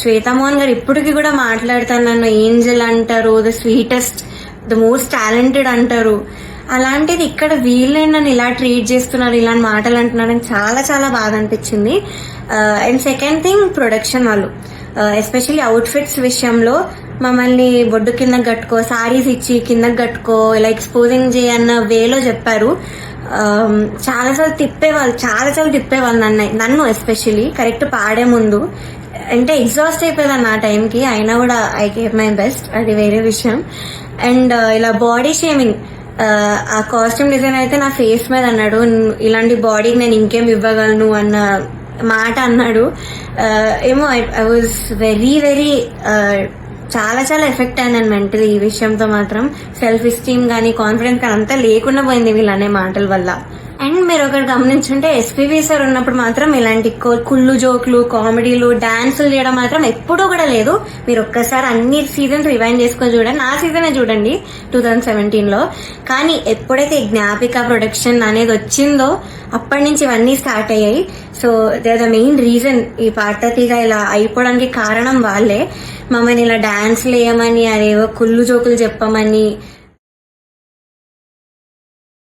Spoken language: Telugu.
శ్వేతా మోహన్ గారు ఇప్పటికి కూడా మాట్లాడతారు, నన్ను ఏంజల్ అంటారు, the sweetest, the most talented అంటారు. అలాంటిది ఇక్కడ వీళ్ళే నన్ను ఇలా ట్రీట్ చేస్తున్నారు, ఇలాంటి మాటలు అంటున్నారని చాలా చాలా బాధ అనిపించింది. అండ్ సెకండ్ థింగ్, ప్రొడక్షన్ వాళ్ళు ఎస్పెషల్లీ అవుట్ఫిట్స్ విషయంలో మమ్మల్ని బొడ్డు కిందకి కట్టుకో, సారీస్ ఇచ్చి కిందకి కట్టుకో, ఇలా ఎక్స్పోజింగ్ చేయన్న వేలో చెప్పారు. చాలాసార్లు తిప్పేవాళ్ళు నన్ను ఎస్పెషల్లీ కరెక్ట్ పాడే ముందు. అంటే ఎగ్జాస్ట్ అయిపోయేదాన్ని ఆ టైంకి, అయినా కూడా ఐ గేవ్ మై బెస్ట్, అది వేరే విషయం. అండ్ ఇలా బాడీ షేమింగ్, ఆ కాస్ట్యూమ్ డిజైన్ అయితే నా ఫేస్ మీద అన్నాడు, ఇలాంటి బాడీకి నేను ఇంకేం ఇవ్వగలను అన్న మాట అన్నాడు. ఏమో ఐ వాజ్ వెరీ వెరీ చాలా చాలా ఎఫెక్ట్ అయ్యాను మెంటలీ. ఈ విషయంతో మాత్రం సెల్ఫ్ ఎస్టీమ్ కానీ కాన్ఫిడెన్స్ కానీ అంతా లేకుండా పోయింది వీళ్ళనే మాటల వల్ల. అండ్ మీరు ఒకటి గమనించుంటే ఎస్పీబీ సార్ ఉన్నప్పుడు మాత్రం ఇలాంటి కుళ్ళు జోకులు, కామెడీలు, డాన్సులు చేయడం మాత్రం ఎప్పుడూ కూడా లేదు. మీరు ఒక్కసారి అన్ని సీజన్స్ రివైండ్ చేసుకొని చూడండి, నా సీజనే చూడండి 2017లో. కానీ ఎప్పుడైతే జ్ఞాపిక ప్రొడక్షన్ అనేది వచ్చిందో అప్పటి నుంచి ఇవన్నీ స్టార్ట్ అయ్యాయి. So they are the main reason ఈ పాటతీగా ఇలా అయిపోవడానికి కారణం వాళ్ళే. మమ్మల్ని ఇలా డాన్స్లు వేయమని, అదేవో కుళ్ళు జోకులు చెప్పమని,